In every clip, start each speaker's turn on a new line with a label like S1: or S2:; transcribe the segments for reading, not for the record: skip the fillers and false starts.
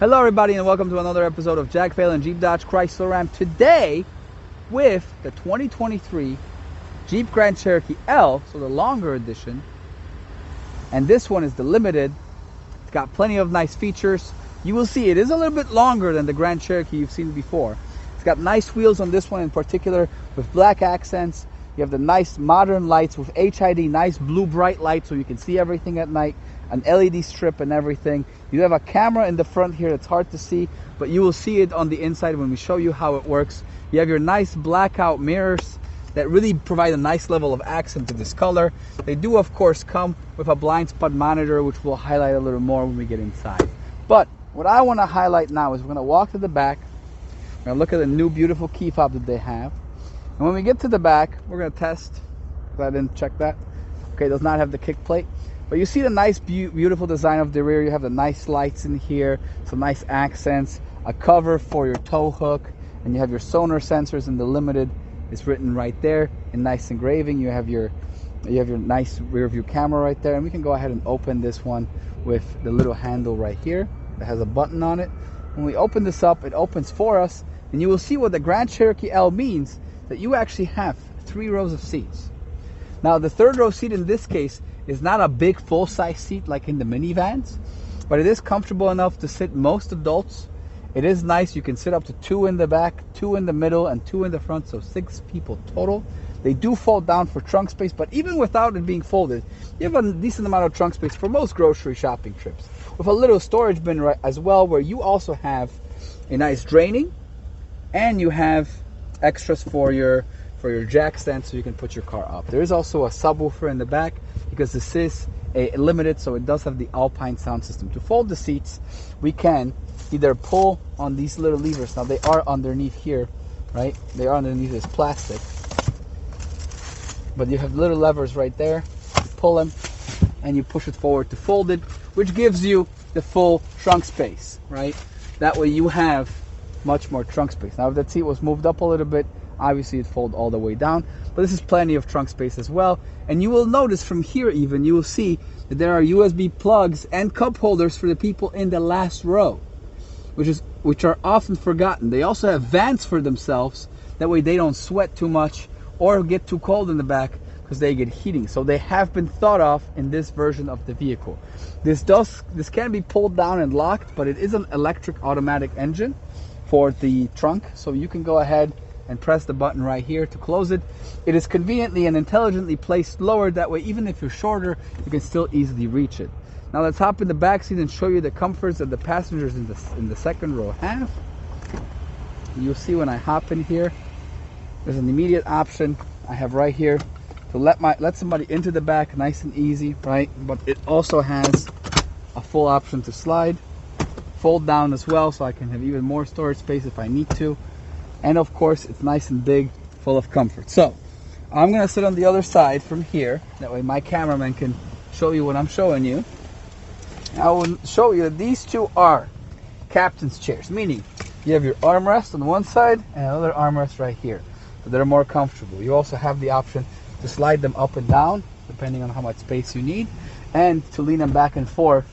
S1: Hello everybody and welcome to another episode of Jack Phelan Jeep Dodge Chrysler Ram. Today with the 2023 Jeep Grand Cherokee L, so the longer edition. And this one is the limited. It's got plenty of nice features. You will see it is a little bit longer than the Grand Cherokee you've seen before. It's got nice wheels on this one in particular with black accents. You have the nice modern lights with HID, nice blue bright lights so you can see everything at night. An LED strip and everything. You have a camera in the front here that's hard to see, but you will see it on the inside when we show you how it works. You have your nice blackout mirrors that really provide a nice level of accent to this color. They do of course come with a blind spot monitor, which we'll highlight a little more when we get inside. But what I want to highlight now is we're going to walk to the back. We're going to look at the new beautiful key fob that they have. And when we get to the back, we're going to test. I didn't check that. Okay, it does not have the kick plate. But you see the nice, beautiful design of the rear. You have the nice lights in here, some nice accents, a cover for your tow hook, and you have your sonar sensors in the limited. It's written right there in nice engraving. You have your nice rear view camera right there, and we can go ahead and open this one with the little handle right here that has a button on it. When we open this up, it opens for us, and you will see what the Grand Cherokee L means, that you actually have 3 rows of seats. Now the third row seat in this case is not a big full-size seat like in the minivans, but it is comfortable enough to sit most adults. It is nice. You can sit up to 2 in the back, 2 in the middle, and 2 in the front, so 6 people total. They do fold down for trunk space, but even without it being folded, you have a decent amount of trunk space for most grocery shopping trips, with a little storage bin as well, where you also have a nice draining, and you have extras for your jack stand so you can put your car up. There is also a subwoofer in the back because this is a limited, so it does have the Alpine sound system. To fold the seats, we can either pull on these little levers. Now they are underneath here, right? They are underneath this plastic. But you have little levers right there. You pull them and you push it forward to fold it, which gives you the full trunk space, right? That way you have much more trunk space. Now if that seat was moved up a little bit, obviously it folds all the way down, but this is plenty of trunk space as well. And you will notice from here even, you will see that there are USB plugs and cup holders for the people in the last row, which are often forgotten. They also have vents for themselves, that way they don't sweat too much or get too cold in the back because they get heating. So they have been thought of in this version of the vehicle. This can be pulled down and locked, but it is an electric automatic engine for the trunk, so you can go ahead and press the button right here to close it. It is conveniently and intelligently placed lower, that way even if you're shorter, you can still easily reach it. Now let's hop in the back seat and show you the comforts that the passengers in the second row have. You'll see when I hop in here, there's an immediate option I have right here to let somebody into the back nice and easy, right? But it also has a full option to slide, fold down as well, so I can have even more storage space if I need to. And of course, it's nice and big, full of comfort. So I'm gonna sit on the other side from here. That way my cameraman can show you what I'm showing you. I will show you that these two are captain's chairs, meaning you have your armrest on one side and another armrest right here. So they're more comfortable. You also have the option to slide them up and down, depending on how much space you need, and to lean them back and forth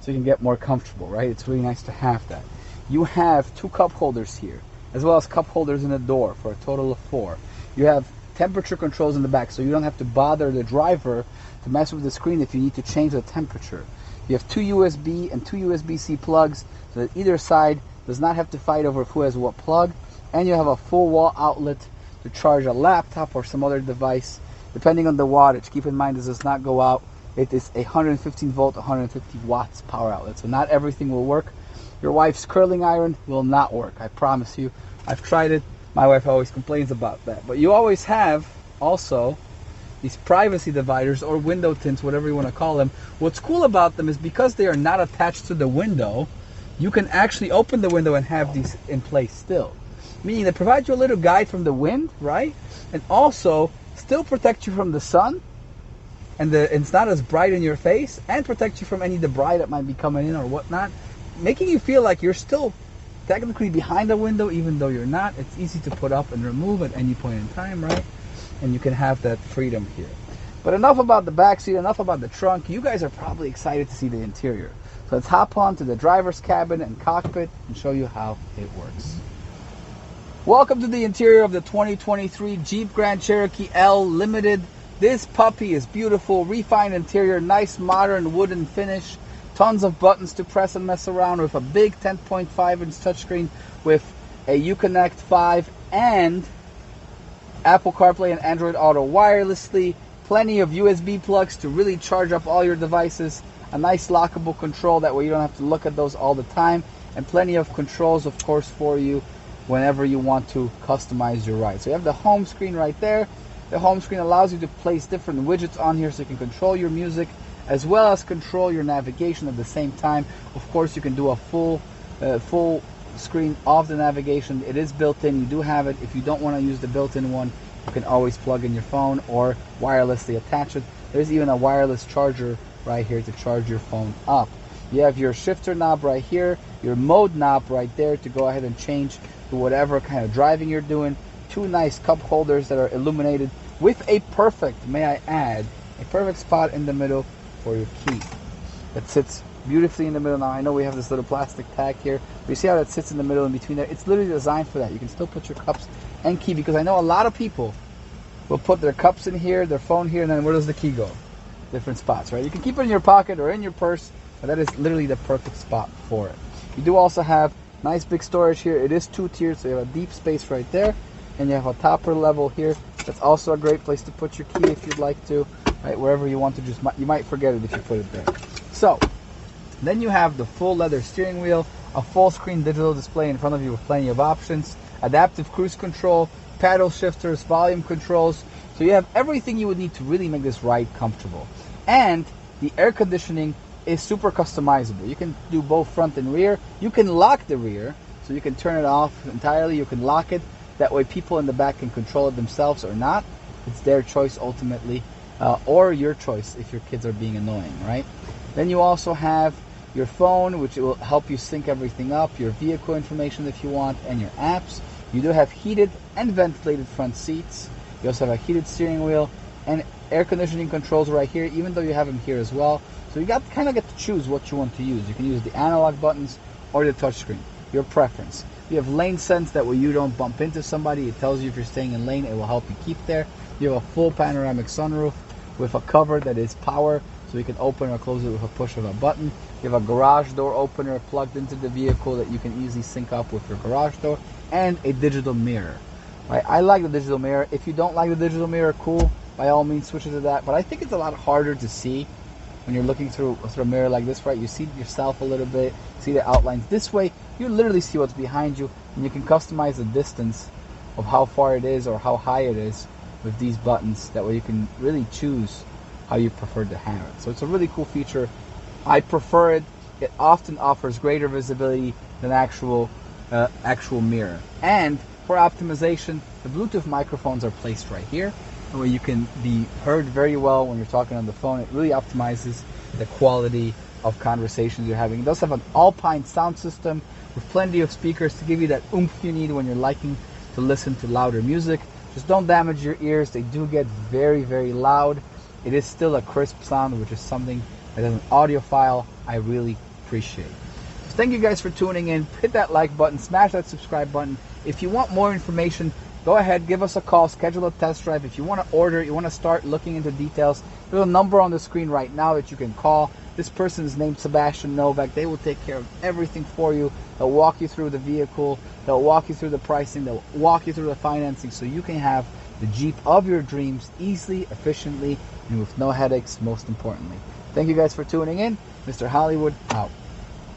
S1: so you can get more comfortable, right? It's really nice to have that. You have 2 cup holders here, as well as cup holders in the door for a total of 4. You have temperature controls in the back, so you don't have to bother the driver to mess with the screen if you need to change the temperature. You have 2 USB and 2 USB-C plugs, so that either side does not have to fight over who has what plug. And you have a full wall outlet to charge a laptop or some other device, depending on the wattage. Keep in mind, this does not go out. It is a 115 volt, 150 watts power outlet, so not everything will work. Your wife's curling iron will not work, I promise you. I've tried it. My wife always complains about that. But you always have also these privacy dividers or window tints, whatever you want to call them. What's cool about them is because they are not attached to the window, you can actually open the window and have these in place still. Meaning they provide you a little guide from the wind, right? And also still protect you from the sun, and it's not as bright in your face, and protect you from any debris that might be coming in or whatnot, making you feel like you're still technically behind the window even though you're not. It's easy to put up and remove at any point in time, right? And you can have that freedom here. But enough about the back seat, enough about the trunk. You guys are probably excited to see the interior. So let's hop on to the driver's cabin and cockpit and show you how it works. Welcome to the interior of the 2023 Jeep Grand Cherokee L Limited. This puppy is beautiful, refined interior, nice modern wooden finish, tons of buttons to press and mess around with a big 10.5-inch touchscreen with a Uconnect 5 and Apple CarPlay and Android Auto wirelessly, plenty of USB plugs to really charge up all your devices, a nice lockable control, that way you don't have to look at those all the time, and plenty of controls, of course, for you whenever you want to customize your ride. So you have the home screen right there. The home screen allows you to place different widgets on here so you can control your music as well as control your navigation at the same time. Of course, you can do a full screen of the navigation. It is built in. You do have it. If you don't want to use the built-in one, you can always plug in your phone or wirelessly attach it. There's even a wireless charger right here to charge your phone up. You have your shifter knob right here, your mode knob right there to go ahead and change to whatever kind of driving you're doing. Two nice cup holders that are illuminated with a perfect, may I add, a perfect spot in the middle for your key. That sits beautifully in the middle. Now I know we have this little plastic tag here, but you see how that sits in the middle in between there? It's literally designed for that. You can still put your cups and key, because I know a lot of people will put their cups in here, their phone here, and then where does the key go? Different spots, right? You can keep it in your pocket or in your purse, but that is literally the perfect spot for it. You do also have nice big storage here. It is two-tiered, so you have a deep space right there, and you have a topper level here. That's also a great place to put your key if you'd like to, right? Wherever you want to, you might forget it if you put it there. So then you have the full leather steering wheel, a full screen digital display in front of you with plenty of options, adaptive cruise control, paddle shifters, volume controls. So you have everything you would need to really make this ride comfortable. And the air conditioning is super customizable. You can do both front and rear. You can lock the rear, so you can turn it off entirely. You can lock it. That way people in the back can control it themselves or not. It's their choice ultimately, or your choice if your kids are being annoying, right? Then you also have your phone, which will help you sync everything up, your vehicle information if you want, and your apps. You do have heated and ventilated front seats. You also have a heated steering wheel and air conditioning controls right here, even though you have them here as well. So you kind of get to choose what you want to use. You can use the analog buttons or the touchscreen, your preference. You have lane sense, that way you don't bump into somebody. It tells you if you're staying in lane, it will help you keep there. You have a full panoramic sunroof with a cover that is power, so you can open or close it with a push of a button. You have a garage door opener plugged into the vehicle that you can easily sync up with your garage door, and a digital mirror. Right? I like the digital mirror. If you don't like the digital mirror, cool, by all means switch it to that. But I think it's a lot harder to see when you're looking through a mirror like this, right? You see yourself a little bit, see the outlines. This way, you literally see what's behind you, and you can customize the distance of how far it is or how high it is with these buttons. That way you can really choose how you prefer to have it. So it's a really cool feature. I prefer it. It often offers greater visibility than actual mirror. And for optimization, the Bluetooth microphones are placed right here, where you can be heard very well when you're talking on the phone. It really optimizes the quality of conversations you're having. It does have an Alpine sound system with plenty of speakers to give you that oomph you need when you're liking to listen to louder music. Just don't damage your ears. They do get very, very loud. It is still a crisp sound, which is something that as an audiophile I really appreciate. So thank you guys for tuning in. Hit that like button, smash that subscribe button. If you want more information, go ahead, give us a call, schedule a test drive. If you want to order, you want to start looking into details, there's a number on the screen right now that you can call. This person is named Sebastian Nowak. They will take care of everything for you. They'll walk you through the vehicle. They'll walk you through the pricing. They'll walk you through the financing, so you can have the Jeep of your dreams easily, efficiently, and with no headaches, most importantly. Thank you guys for tuning in. Mr. Hollywood, out.